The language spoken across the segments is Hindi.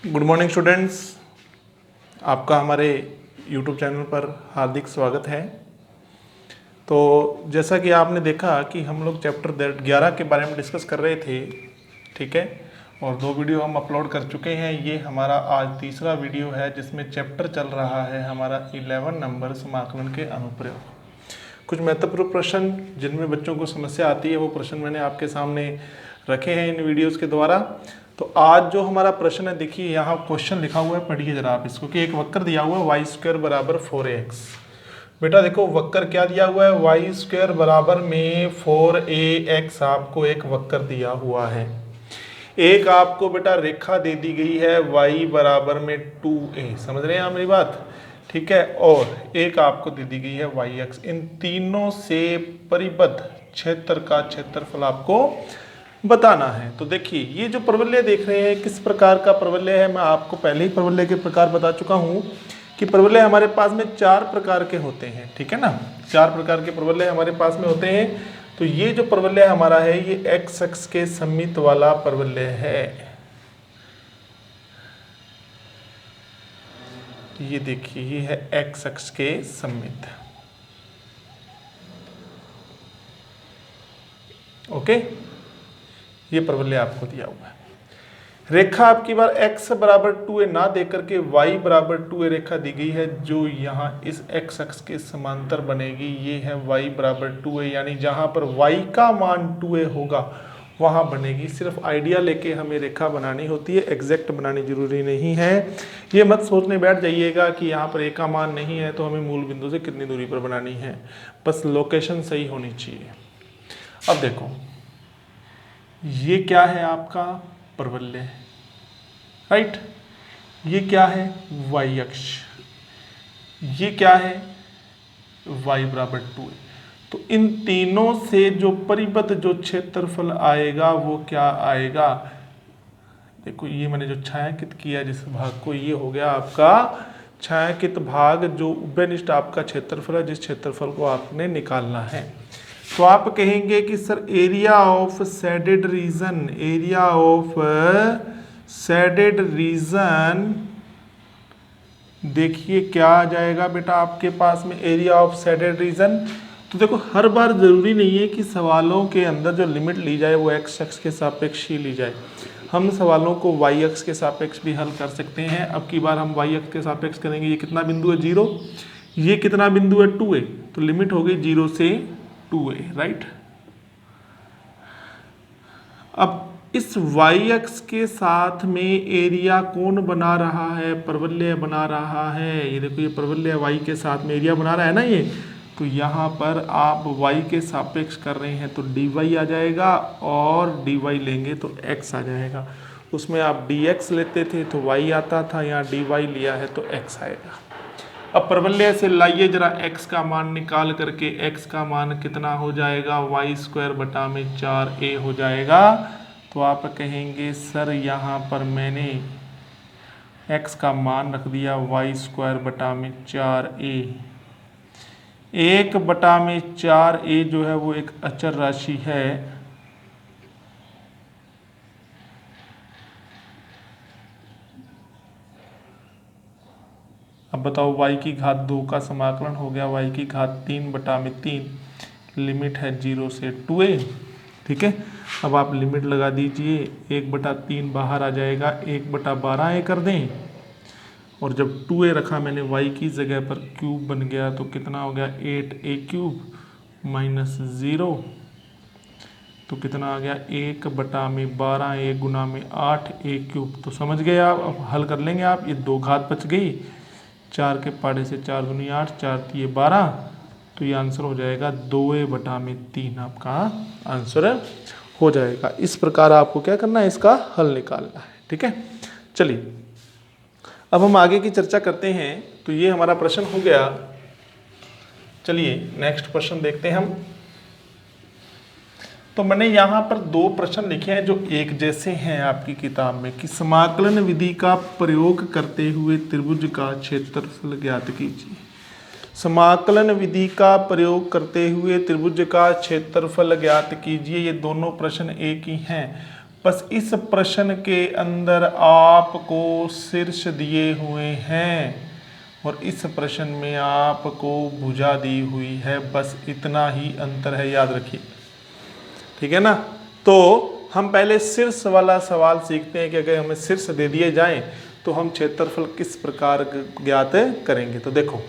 गुड मॉर्निंग स्टूडेंट्स, आपका हमारे यूट्यूब चैनल पर हार्दिक स्वागत है। तो जैसा कि आपने देखा कि हम लोग चैप्टर 11 के बारे में डिस्कस कर रहे थे, ठीक है, और 2 वीडियो हम अपलोड कर चुके हैं। ये हमारा आज तीसरा वीडियो है जिसमें चैप्टर चल रहा है हमारा 11 नंबर समाकलन के अनुप्रयोग। कुछ महत्वपूर्ण प्रश्न जिनमें बच्चों को समस्या आती है वो प्रश्न मैंने आपके सामने रखे हैं इन वीडियोज़ के द्वारा। तो आज जो हमारा प्रश्न है, देखिए यहाँ क्वेश्चन लिखा हुआ है, पढ़िए जरा आप इसको कि एक वक्र दिया हुआ है y² बराबर 4ax। बेटा देखो वक्र क्या दिया हुआ है, y² बराबर में 4ax आपको एक वक्र दिया हुआ है। एक आपको बेटा रेखा दे दी गई है y बराबर में 2a, समझ रहे हैं आप मेरी बात, ठीक है, और एक आपको दे दी गई है yx। इन तीनों से परिबद्ध क्षेत्र का क्षेत्रफल आपको बताना है। तो देखिए ये जो प्रवलय देख रहे हैं किस प्रकार का प्रवलय है, मैं आपको पहले ही प्रवलय के प्रकार बता चुका हूं कि प्रवलय हमारे पास में 4 प्रकार के होते हैं, ठीक है ना। 4 प्रकार के प्रवलय हमारे पास में होते हैं। तो ये जो प्रवलय हमारा है ये एक्स अक्ष के सममित वाला प्रवलय है। ये देखिए ये है एक्स अक्ष के सममित, ओके। ये प्रवलय आपको दिया हुआ है। रेखा आपकी बार x बराबर 2a ना देकर के y बराबर 2a रेखा दी गई है जो यहाँ इस x अक्ष के समांतर बनेगी। ये है y बराबर 2a, यानी जहाँ पर y का मान 2a होगा वहाँ बनेगी। सिर्फ आइडिया लेके हमें रेखा बनानी होती है, एग्जैक्ट बनानी जरूरी नहीं है। ये मत सोचने बैठ जाइएगा कि यहाँ पर a का मान नहीं है तो हमें मूल बिंदु से कितनी दूरी पर बनानी है, बस लोकेशन सही होनी चाहिए। अब देखो ये क्या है आपका प्रवलय, राइट। ये क्या है y अक्ष, ये क्या है y बराबर 2a। तो इन तीनों से जो परिबद्ध जो क्षेत्रफल आएगा वो क्या आएगा, देखो ये मैंने जो छायांकित किया जिस भाग को, ये हो गया आपका छायांकित भाग, जो उभयनिष्ठ आपका क्षेत्रफल है जिस क्षेत्रफल को आपने निकालना है। तो आप कहेंगे कि sir area of shaded region, area of shaded region, देखिए क्या आ जाएगा बेटा आपके पास में एरिया ऑफ शेडेड रीजन। तो देखो हर बार जरूरी नहीं है कि सवालों के अंदर जो लिमिट ली जाए वो एक्स अक्ष के सापेक्ष ही ली जाए, हम सवालों को वाई अक्ष के सापेक्ष भी हल कर सकते हैं। अब की बार हम वाई अक्ष के सापेक्ष करेंगे। ये कितना बिंदु है 0, ये कितना बिंदु है 2a, तो लिमिट हो गई 0 से 2a, राइट। अब इस y अक्ष के साथ में एरिया कौन बना रहा है, प्रवलय बना रहा है। ये देखो ये प्रवलय y के साथ में एरिया बना रहा है ना ये, तो यहाँ पर आप y के सापेक्ष कर रहे हैं तो dy आ जाएगा, और dy लेंगे तो x आ जाएगा। उसमें आप dx लेते थे तो y आता था, यहाँ dy लिया है तो x आएगा। अब प्रवलय से लाइए जरा x का मान निकाल करके, x का मान कितना हो जाएगा, y² बटा में 4a हो जाएगा। तो आप कहेंगे सर यहाँ पर मैंने x का मान रख दिया y² बटा में 4a। 1 बटा में 4a जो है वो एक अचर राशि है, अब बताओ y की घात 2 का समाकलन हो गया y की घात 3 बटा में 3, लिमिट है 0 से 2a, ठीक है। अब आप लिमिट लगा दीजिए, 1 बटा 3 बाहर आ जाएगा, 1 बटा 12a कर दें, और जब 2a रखा मैंने y की जगह पर क्यूब बन गया तो कितना हो गया 8a क्यूब माइनस 0, तो कितना आ गया 1 बटा में 12a गुना में 8a क्यूब। तो समझ गए आप, अब हल कर लेंगे आप। ये 2 घात बच गई, 4 के पाड़े से 4 दूनी 8, 4 तिये 12, तो ये आंसर हो जाएगा 2a बटा में 3 आपका आंसर हो जाएगा। इस प्रकार आपको क्या करना है, इसका हल निकालना है, ठीक है। चलिए अब हम आगे की चर्चा करते हैं। तो ये हमारा प्रश्न हो गया। चलिए नेक्स्ट प्रश्न देखते हैं हम। तो मैंने यहाँ पर 2 प्रश्न लिखे हैं जो एक जैसे हैं आपकी किताब में, कि समाकलन विधि का प्रयोग करते हुए त्रिभुज का क्षेत्रफल ज्ञात कीजिए। समाकलन विधि का प्रयोग करते हुए त्रिभुज का क्षेत्रफल ज्ञात कीजिए। ये दोनों प्रश्न एक ही हैं, बस इस प्रश्न के अंदर आपको शीर्ष दिए हुए हैं और इस प्रश्न में आपको भुजा दी हुई है, बस इतना ही अंतर है, याद रखिए। ठीक है ना। तो हम पहले शीर्ष वाला सवाल सीखते हैं कि अगर हमें शीर्ष दे दिए जाएं तो हम क्षेत्रफल किस प्रकार ज्ञात करेंगे। तो देखो,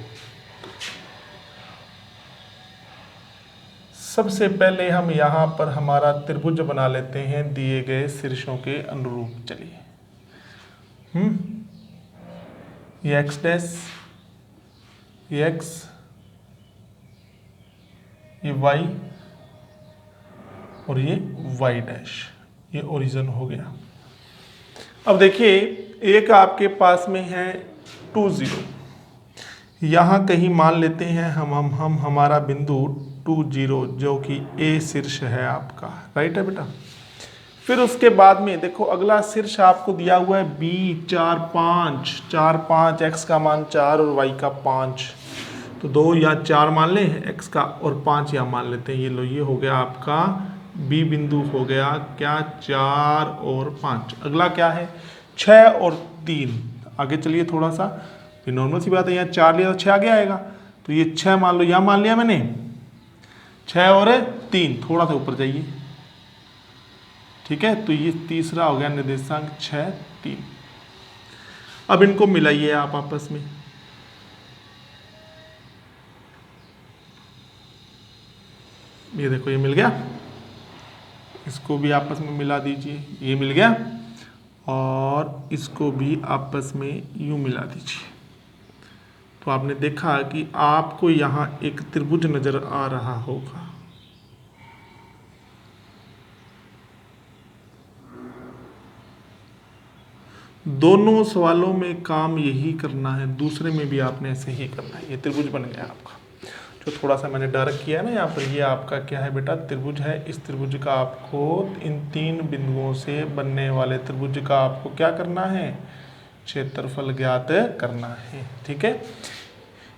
सबसे पहले हम यहाँ पर हमारा त्रिभुज बना लेते हैं दिए गए शीर्षों के अनुरूप। चलिए, ये एक्स डैश, ये एक्स, ये वाई और ये वाई डैश, ये ओरिजिन हो गया। अब देखिए, एक आपके पास में है 2 0, यहाँ कहीं मान लेते हैं हम हमारा बिंदु 2 0 जो कि ए शीर्ष है आपका, राइट है बेटा। फिर उसके बाद में देखो अगला शीर्ष आपको दिया हुआ है बी 4 5, एक्स का मान 4 और वाई का 5, तो 2 या 4 मान लें एक्स का और 5 या मान लेते हैं। ये लो, ये हो गया आपका बी बिंदु हो गया क्या, 4 और 5। अगला क्या है 6 और 3। आगे चलिए थोड़ा सा, ये नॉर्मल सी बात है, यहाँ 4 लिया तो 6 आगे आएगा, तो ये 6 मान लो, यहाँ मान लिया मैंने 6 और 3, थोड़ा सा ऊपर जाइए। ठीक है, तो ये तीसरा हो गया निर्देशांक 6 3। अब इनको मिलाइए आप आपस में, ये देखो ये मिल गया, इसको भी आपस में मिला दीजिए, ये मिल गया, और इसको भी आपस में यूं मिला दीजिए। तो आपने देखा कि आपको यहाँ एक त्रिभुज नजर आ रहा होगा। दोनों सवालों में काम यही करना है, दूसरे में भी आपने ऐसे ही करना है। ये त्रिभुज बन गया आपका, जो थोड़ा सा मैंने डार्क किया है ना यहाँ पर, ये आपका क्या है बेटा, त्रिभुज है। इस त्रिभुज का आपको इन 3 बिंदुओं से बनने वाले त्रिभुज का आपको क्या करना है, क्षेत्रफल ज्ञात करना है। ठीक है,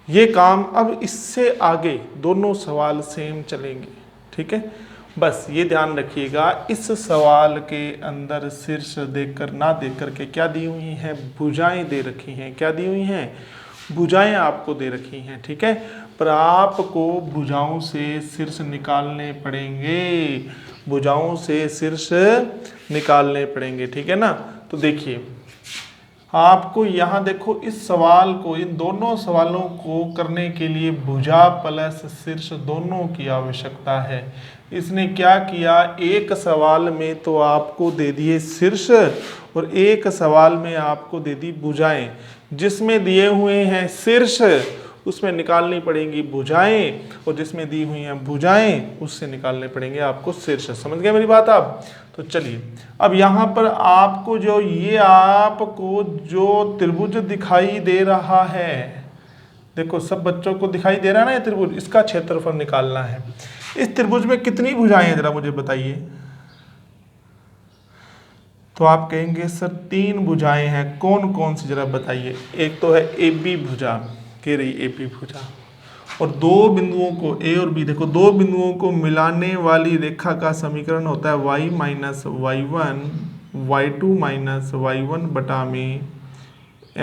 ये काम। अब इससे आगे दोनों सवाल सेम चलेंगे। ठीक है, बस ये ध्यान रखिएगा, इस सवाल के अंदर शीर्ष देकर ना देकर के क्या दी हुई हैं, भुजाएं दे रखी हैं। क्या दी हुई हैं, भुजाएं आपको दे रखी हैं। ठीक है, पर आपको भुजाओं से शीर्ष निकालने पड़ेंगे, भुजाओं से शीर्ष निकालने पड़ेंगे। ठीक है ना। तो देखिए, आपको यहाँ देखो, इस सवाल को, इन दोनों सवालों को करने के लिए भुजा प्लस शीर्ष दोनों की आवश्यकता है। इसने क्या किया, एक सवाल में तो आपको दे दिए शीर्ष और एक सवाल में आपको दे दी भुजाएं। जिसमें दिए हुए हैं शीर्ष उसमें निकालनी पड़ेंगी भुजाएं, और जिसमें दी हुई हैं भुजाएं उससे निकालने पड़ेंगे आपको शीर्ष। समझ गए मेरी बात आप। तो चलिए, अब यहाँ पर आपको जो ये आपको जो त्रिभुज दिखाई दे रहा है, देखो सब बच्चों को दिखाई दे रहा है ना ये त्रिभुज, इसका क्षेत्रफल निकालना है। इस त्रिभुज में कितनी भुजाएं हैं जरा मुझे बताइए। तो आप कहेंगे सर 3 भुजाएं हैं, कौन कौन सी जरा बताइए। एक तो है ए बी भुजा, कह रही ए बी भुजा, और 2 बिंदुओं को ए और बी, देखो 2 बिंदुओं को मिलाने वाली रेखा का समीकरण होता है y minus y1 y2 minus y1 बटा में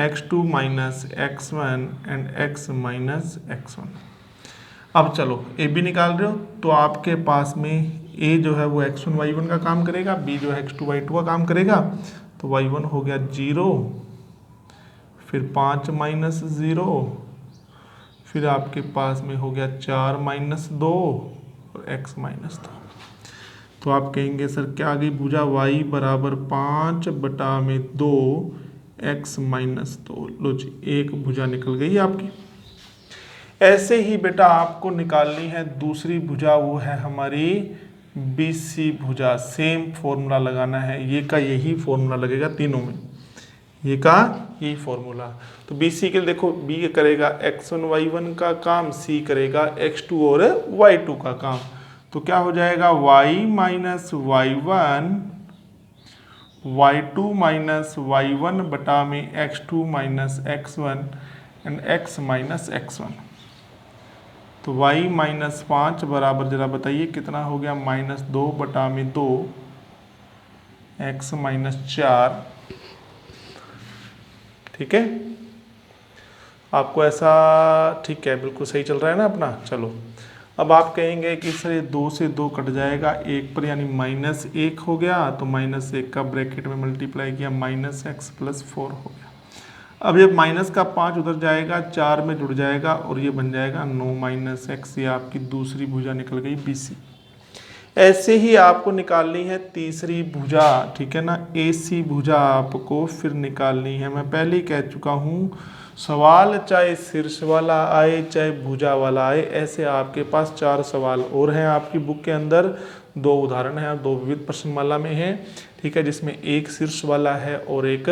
x2 minus x1 and x minus x1। अब चलो ए बी निकाल रहे हो तो आपके पास में ए जो है वो x1 y1 का काम करेगा, बी जो है x2 y2 का काम करेगा। तो y1 हो गया 0, फिर 5 माइनस 0, फिर आपके पास में हो गया 4 माइनस 2 और x माइनस 2। तो आप कहेंगे सर क्या आ गई भुजा y बराबर 5 बटा में 2 x माइनस 2। लो जी, एक भुजा निकल गई आपकी। ऐसे ही बेटा आपको निकालनी है दूसरी भुजा, वो है हमारी BC भुजा। सेम फॉर्मूला लगाना है, ये का यही फॉर्मूला लगेगा तीनों में, ये का यही फॉर्मूला। तो BC के लिए देखो, B करेगा x1 y1 का काम, C करेगा x2 और y2 का काम। तो क्या हो जाएगा y minus y1 y2 minus y1 बटा में x2 minus x1 and x minus x1। तो y माइनस 5 बराबर जरा बताइए कितना हो गया, -2 बटा में 2 x माइनस 4, ठीक है। आपको ऐसा ठीक है, बिल्कुल सही चल रहा है ना अपना। चलो अब आप कहेंगे कि सर ये 2 से 2 कट जाएगा 1 पर, यानी -1 हो गया, तो -1 का ब्रैकेट में मल्टीप्लाई किया -x + 4 हो गया। अब ये माइनस का 5 उधर जाएगा, 4 में जुड़ जाएगा और ये बन जाएगा 9 - x। ये आपकी दूसरी भुजा निकल गई BC। ऐसे ही आपको निकालनी है तीसरी भुजा, ठीक है ना, AC भुजा आपको फिर निकालनी है। मैं पहले ही कह चुका हूँ, सवाल चाहे शीर्ष वाला आए चाहे भुजा वाला आए, ऐसे आपके पास 4 सवाल और हैं आपकी बुक के अंदर। 2 उदाहरण हैं, 2 विविध प्रश्नमाला में हैं, ठीक है, जिसमें एक शीर्ष वाला है और एक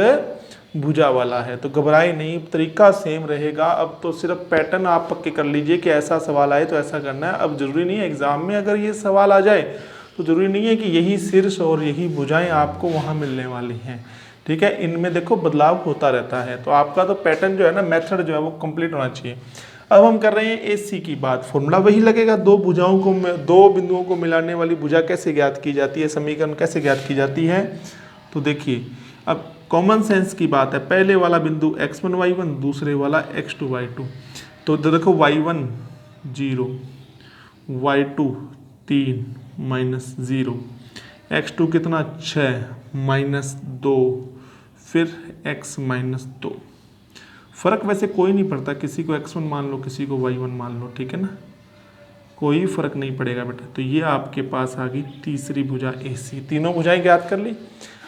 भुजा वाला है। तो घबराए नहीं, तरीका सेम रहेगा। अब तो सिर्फ पैटर्न आप पक्के कर लीजिए कि ऐसा सवाल आए तो ऐसा करना है। अब जरूरी नहीं है एग्जाम में अगर ये सवाल आ जाए तो जरूरी नहीं है कि यही शीर्ष और यही भुजाएं आपको वहाँ मिलने वाली हैं, ठीक है। इनमें देखो बदलाव होता रहता है, तो आपका तो पैटर्न जो है ना, मेथड जो है वो कंप्लीट होना चाहिए। अब हम कर रहे हैं AC की बात। फॉर्मूला वही लगेगा, 2 भुजाओं को, 2 बिंदुओं को मिलाने वाली भुजा कैसे ज्ञात की जाती है, समीकरण कैसे ज्ञात की जाती है। तो देखिए अब कॉमन सेंस की बात है, पहले वाला बिंदु x1 y1, दूसरे वाला x2 y2। तो देखो y1 0, y2 3 -0, x2 कितना 6 -2, फिर x -2। फर्क वैसे कोई नहीं पड़ता, किसी को x1 मान लो, किसी को y1 मान लो, ठीक है ना, कोई फर्क नहीं पड़ेगा बेटा। तो ये आपके पास आ गई तीसरी भुजा AC। तीनों भुजाएं ज्ञात कर ली।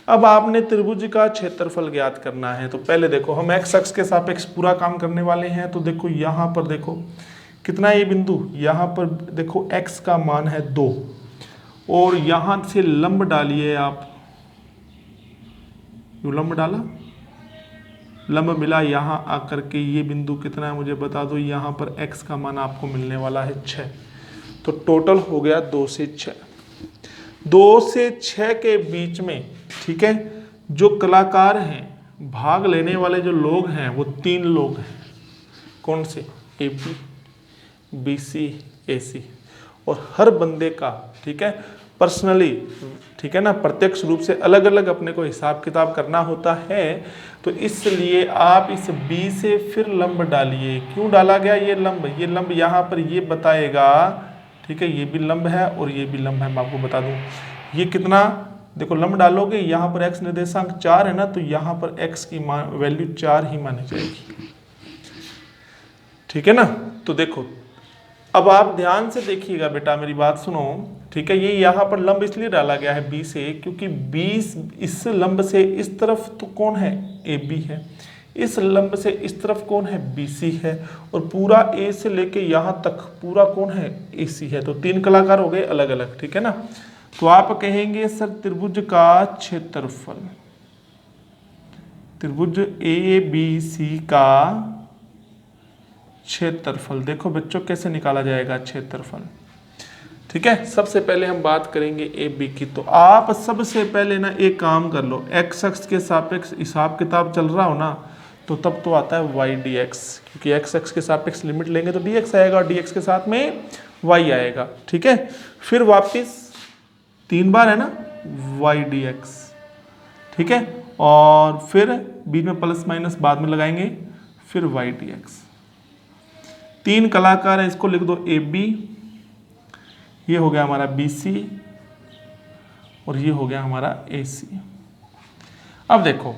अब आपने त्रिभुज का क्षेत्रफल ज्ञात करना है। तो पहले देखो हम x अक्ष के सापेक्ष पूरा काम करने वाले हैं। तो देखो यहाँ पर देखो कितना ये बिंदु, यहाँ पर देखो x का मान है 2 और यहाँ से लंब डालिए आप, यू लंब डाला, लंब मिला यहाँ आकर के, ये बिंदु कितना है मुझे बता दो। यहाँ पर x का मान आपको मिलने वाला है 6। तो टोटल हो गया 2 से 6। 2 से 6 के बीच में, ठीक है, जो कलाकार हैं, भाग लेने वाले जो लोग हैं वो 3 लोग हैं। कौन से? AB, BC, AC। और हर बंदे का, ठीक है, पर्सनली, ठीक है ना, प्रत्यक्ष रूप से अलग अलग अपने को हिसाब किताब करना होता है। तो इसलिए आप इस B से फिर लंब डालिए। क्यों डाला गया ये लंब यहाँ पर ये बताएगा, ठीक है, ये भी लंब है और ये भी लंब है। मैं आपको बता दूं ये कितना, देखो लंब डालोगे, यहाँ पर x निर्देशांक 4 है ना, तो यहाँ पर x की वैल्यू 4 ही मानी जाएगी, ठीक है ना। तो देखो अब आप ध्यान से देखिएगा बेटा, मेरी बात सुनो, ठीक है। ये यहाँ पर लंब इसलिए डाला गया है B से, क्योंकि B इस लंब से इस तरफ तो कौन है? AB है। इस लंब से इस तरफ कौन है? BC है। और पूरा A से लेके यहाँ तक पूरा कौन है? AC है। तो 3 कलाकार हो गए अलग अलग, ठीक है ना। तो आप कहेंगे सर त्रिभुज का क्षेत्रफल, त्रिभुज ABC का क्षेत्रफल, देखो बच्चों कैसे निकाला जाएगा क्षेत्रफल, ठीक है। सबसे पहले हम बात करेंगे AB की। तो आप सबसे पहले ना एक काम कर लो, x अक्ष के सापेक्ष हिसाब किताब चल रहा हो ना, तो तब तो आता है y dx, क्योंकि x अक्ष के सापेक्ष लिमिट लेंगे तो dx आएगा और dx के साथ में y आएगा, ठीक है। फिर वापिस 3 बार है ना y dx, ठीक है, और फिर बीच में प्लस माइनस बाद में लगाएंगे, फिर y dx। 3 कलाकार हैं, इसको लिख दो AB, ये हो गया हमारा BC और ये हो गया हमारा AC। अब देखो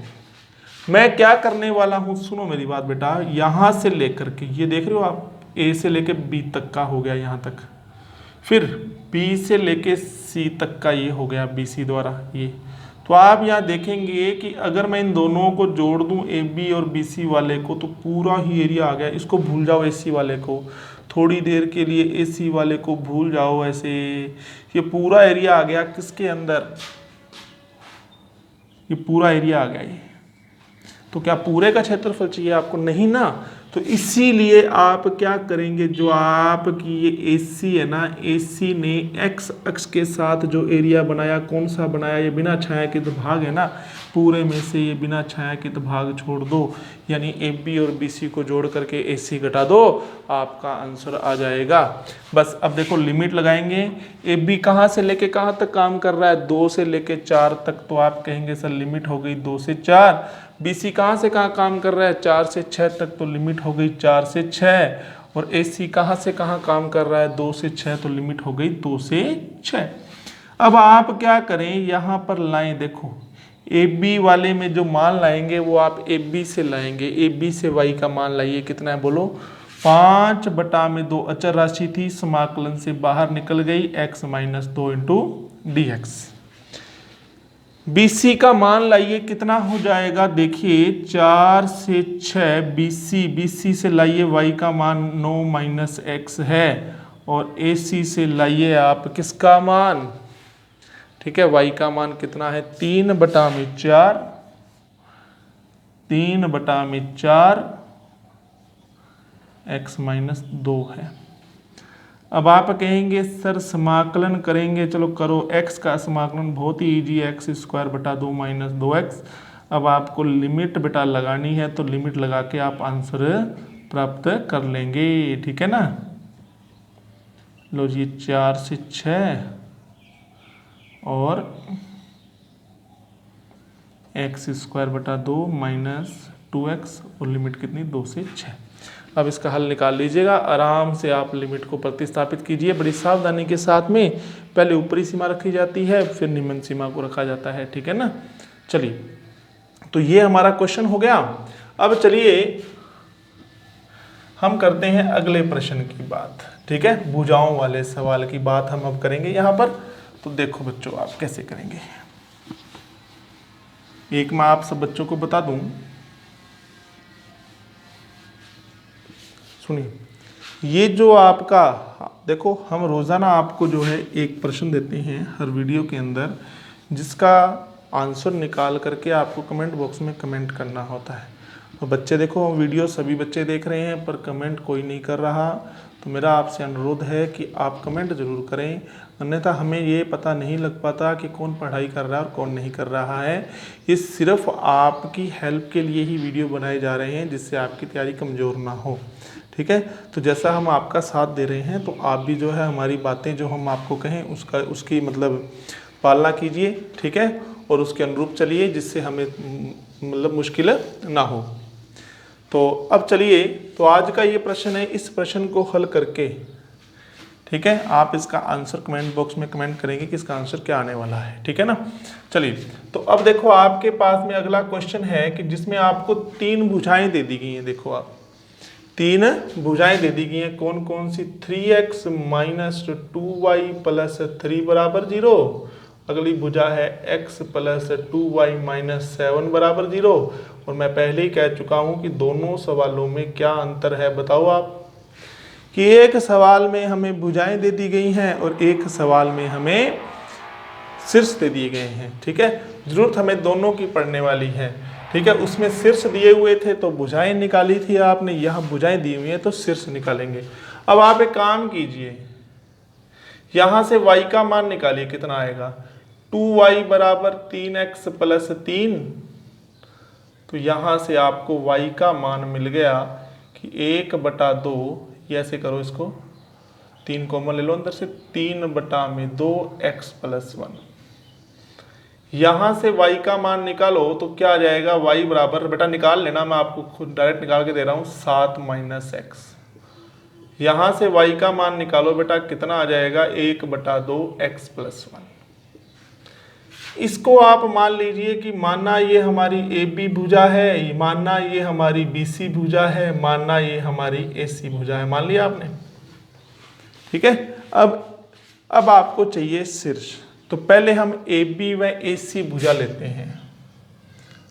मैं क्या करने वाला हूं, सुनो मेरी बात बेटा। यहां से लेकर के ये देख रहे हो आप, A से लेके B तक का हो गया यहां तक, फिर B से लेके C तक का ये हो गया BC द्वारा ये। तो आप यहाँ देखेंगे कि अगर मैं इन दोनों को जोड़ दूं AB और BC वाले को, तो पूरा ही एरिया आ गया। इसको भूल जाओ AC वाले को, थोड़ी देर के लिए AC वाले को भूल जाओ, ऐसे ये पूरा एरिया आ गया किसके अंदर? ये पूरा एरिया आ गया ये। तो क्या पूरे का क्षेत्रफल चाहिए आपको? नहीं ना, तो इसीलिए आप क्या करेंगे, जो आपकी ये AC है ना, AC ने x अक्ष के साथ जो एरिया बनाया, कौन सा बनाया, ये बिना छायांकित भाग है ना, पूरे में से ये बिना छायांकित भाग छोड़ दो, यानी AB और BC को जोड़ करके AC घटा दो, आपका आंसर आ जाएगा। बस अब देखो लिमिट लगाएंगे, AB कहाँ से लेके कहाँ तक काम कर रहा है, 2 से लेके 4 तक, तो आप कहेंगे सर लिमिट हो गई 2 से 4। BC कहाँ से कहाँ काम कर रहा है, 4 से 6 तक, तो लिमिट हो गई 4 से 6। और AC कहाँ से कहाँ काम कर रहा है, 2 से 6, तो लिमिट हो गई 2 से 6। अब आप क्या करें, यहाँ पर लाएं, देखो AB वाले में जो मान लाएंगे वो आप AB से लाएंगे, AB से y का मान लाइए, कितना है बोलो, 5/2 अचर राशि थी, समाकलन से बाहर निकल गई, x - 2 इंटू dx। BC का मान लाइए, कितना हो जाएगा, देखिए 4 से 6, BC से लाइए y का मान 9 - x है, और AC से लाइए आप किसका मान, ठीक है, y का मान कितना है, 3/4, 3/4 x - 2 है। अब आप कहेंगे सर समाकलन करेंगे, चलो करो, x का समाकलन बहुत ही ईजी है, x²/2 - 2x। अब आपको लिमिट बेटा लगानी है, तो लिमिट लगा के आप आंसर प्राप्त कर लेंगे, ठीक है ना। लो जी, 4 से 6 और x²/2 - 2x, और लिमिट कितनी, 2 से 6। अब इसका हल निकाल लीजिएगा, आराम से आप लिमिट को प्रतिस्थापित कीजिए, बड़ी सावधानी के साथ में। पहले ऊपरी सीमा रखी जाती है, फिर निम्न सीमा को रखा जाता है, ठीक है ना। चलिए, तो ये हमारा क्वेश्चन हो गया। अब चलिए हम करते हैं अगले प्रश्न की बात, ठीक है, भुजाओं वाले सवाल की बात हम अब करेंगे यहाँ पर। तो देखो बच्चों, आप कैसे करेंगे, एक मैं आप सब बच्चों को बता दूं, सुनिए, ये जो आपका, देखो हम रोज़ाना आपको जो है एक प्रश्न देते हैं हर वीडियो के अंदर, जिसका आंसर निकाल करके आपको कमेंट बॉक्स में कमेंट करना होता है। तो बच्चे देखो, वीडियो सभी बच्चे देख रहे हैं, पर कमेंट कोई नहीं कर रहा, तो मेरा आपसे अनुरोध है कि आप कमेंट ज़रूर करें, अन्यथा हमें ये पता नहीं लग पाता कि कौन पढ़ाई कर रहा है और कौन नहीं कर रहा है। ये सिर्फ आपकी हेल्प के लिए ही वीडियो बनाए जा रहे हैं, जिससे आपकी तैयारी कमज़ोर ना हो, ठीक है। तो जैसा हम आपका साथ दे रहे हैं, तो आप भी जो है हमारी बातें जो हम आपको कहें उसकी मतलब पालना कीजिए, ठीक है, और उसके अनुरूप चलिए, जिससे हमें मतलब मुश्किल ना हो। तो अब चलिए, तो आज का ये प्रश्न है, इस प्रश्न को हल करके, ठीक है, आप इसका आंसर कमेंट बॉक्स में कमेंट करेंगे कि इसका आंसर क्या आने वाला है, ठीक है ना। चलिए, तो अब देखो आपके पास में अगला क्वेश्चन है कि जिसमें आपको 3 भुजाएं दे दी गई हैं। देखो आप 3 भुजाएं दे दी गई हैं, कौन कौन सी, 3x - 2y + 3 = 0। अगली भुजा है x + 2y - 7 = 0। और मैं पहले ही कह चुका हूं कि दोनों सवालों में क्या अंतर है, बताओ आप, कि एक सवाल में हमें भुजाएं दे दी गई हैं और एक सवाल में हमें शीर्ष दे दिए गए हैं, ठीक है। जरूरत हमें दोनों की पड़ने वाली है, ठीक है। उसमें शीर्ष दिए हुए थे तो भुजाएं निकाली थी आपने, यहाँ भुजाएं दी हुई हैं तो शीर्ष निकालेंगे। अब आप एक काम कीजिए, यहाँ से y का मान निकालिए, कितना आएगा, 2y = 3x + 3। तो यहाँ से आपको y का मान मिल गया कि 1/2, ये ऐसे करो, इसको 3 कॉमन ले लो अंदर से, 3/2 x + 1। यहाँ से y का मान निकालो तो क्या आ जाएगा, y बराबर, बेटा निकाल लेना, मैं आपको खुद डायरेक्ट निकाल के दे रहा हूँ, 7 - x। यहाँ से y का मान निकालो बेटा, कितना आ जाएगा, 1/2 x + 1। इसको आप मान लीजिए कि मानना ये हमारी AB भुजा है, मानना ये हमारी BC भुजा है, मानना ये हमारी AC भुजा है, मान लिया आपने, ठीक है। अब आपको चाहिए शीर्ष, तो पहले हम AB व AC भुजा लेते हैं।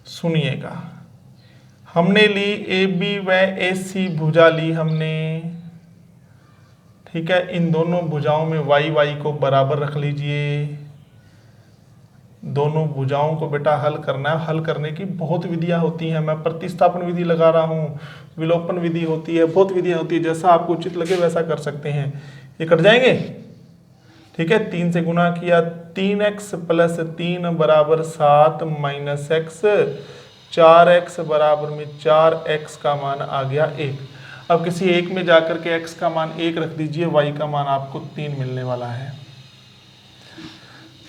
सुनिएगा, हमने ली AB व AC भुजा ली हमने, ठीक है। इन दोनों भुजाओं में y को बराबर रख लीजिए, दोनों भुजाओं को बेटा हल करना है। हल करने की बहुत विधियां होती हैं, मैं प्रतिस्थापन विधि लगा रहा हूँ, विलोपन विधि होती है, बहुत विधियां होती है, जैसा आपको उचित लगे वैसा कर सकते हैं। ये कट जाएंगे, ठीक है। 3 से गुना किया, 3x + 3 = 7 - x, 4x बराबर में 4x का मान आ गया 1। अब किसी एक में जाकर के x का मान 1 रख दीजिए, y का मान आपको 3 मिलने वाला है,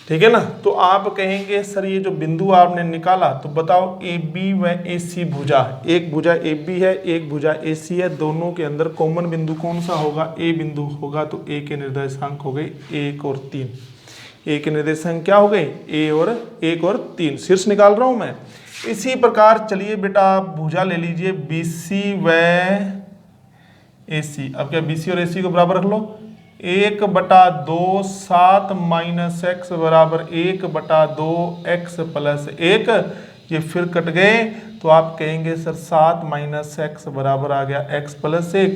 ठीक है ना। तो आप कहेंगे सर ये जो बिंदु आपने निकाला, तो बताओ AB व AC भुजा, एक भुजा AB है, एक भुजा AC है, दोनों के अंदर कॉमन बिंदु कौन सा होगा? A बिंदु होगा। तो A के निर्देशांक हो गए 1 और 3। A के निर्देशांक क्या हो गए? 1 और 3। शीर्ष निकाल रहा हूं मैं। इसी प्रकार चलिए बेटा आप भुजा ले लीजिए BC व AC। अब क्या BC और AC को बराबर रख लो, 1/2 7 - x बराबर 1/2 x + 1। ये फिर कट गए, तो आप कहेंगे सर 7 - x बराबर आ गया x + 1,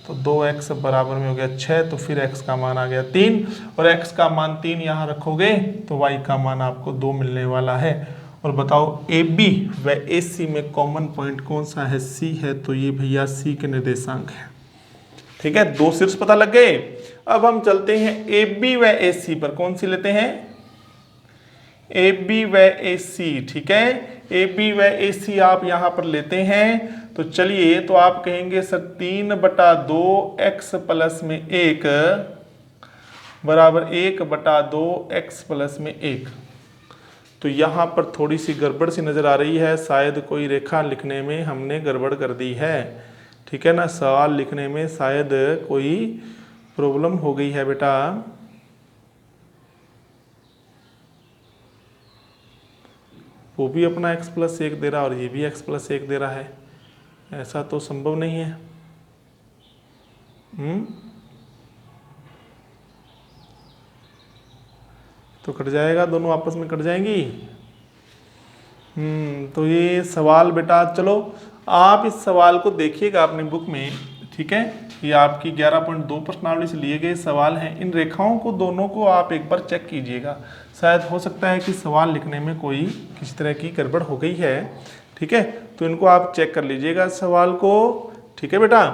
तो 2x बराबर में हो गया 6, तो फिर x का मान आ गया 3, और x का मान 3 यहाँ रखोगे तो y का मान आपको 2 मिलने वाला है। और बताओ AB व AC में कॉमन पॉइंट कौन सा है? C है, तो ये भैया C के निर्देशांक है, ठीक है। 2 शीर्ष पता लग गए। अब हम चलते हैं AB व AC पर। कौन सी लेते हैं? AB व AC, ठीक है। AB व AC आप यहां पर लेते हैं, तो चलिए, तो आप कहेंगे सर 3/2 x + 1 बराबर 1/2 x + 1। तो यहाँ पर थोड़ी सी गड़बड़ सी नजर आ रही है, शायद कोई रेखा लिखने में हमने गड़बड़ कर दी है, ठीक है ना। सवाल लिखने में शायद कोई प्रॉब्लम हो गई है बेटा। वो भी अपना x + 1 दे रहा और ये भी x + 1 दे रहा है, ऐसा तो संभव नहीं है। तो कट जाएगा, दोनों आपस में कट जाएंगी। तो ये सवाल बेटा, चलो आप इस सवाल को देखिएगा अपने बुक में, ठीक है। ये आपकी 11.2 प्रश्नावली से लिए गए सवाल हैं। इन रेखाओं को दोनों को आप एक बार चेक कीजिएगा, शायद हो सकता है कि सवाल लिखने में कोई किसी तरह की गड़बड़ हो गई है, ठीक है। तो इनको आप चेक कर लीजिएगा सवाल को, ठीक है बेटा।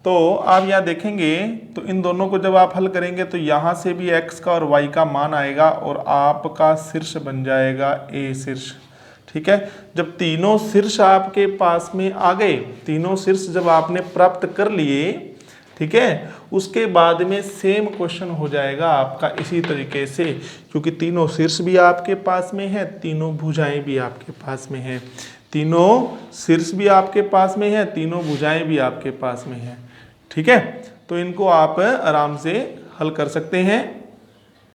तो आप यहाँ देखेंगे, तो इन दोनों को जब आप हल करेंगे तो यहाँ से भी x का और y का मान आएगा और आपका शीर्ष बन जाएगा A शीर्ष, ठीक है। जब तीनों शीर्ष आपके पास में आ गए, तीनों शीर्ष जब आपने प्राप्त कर लिए, ठीक है, उसके बाद में सेम क्वेश्चन हो जाएगा आपका इसी तरीके से, क्योंकि तीनों शीर्ष भी आपके पास में है, तीनों भुजाएं भी आपके पास में है, तीनों शीर्ष भी आपके पास में है, तीनों भुजाएं भी आपके पास में है, ठीक है। तो इनको आप आराम से हल कर सकते हैं।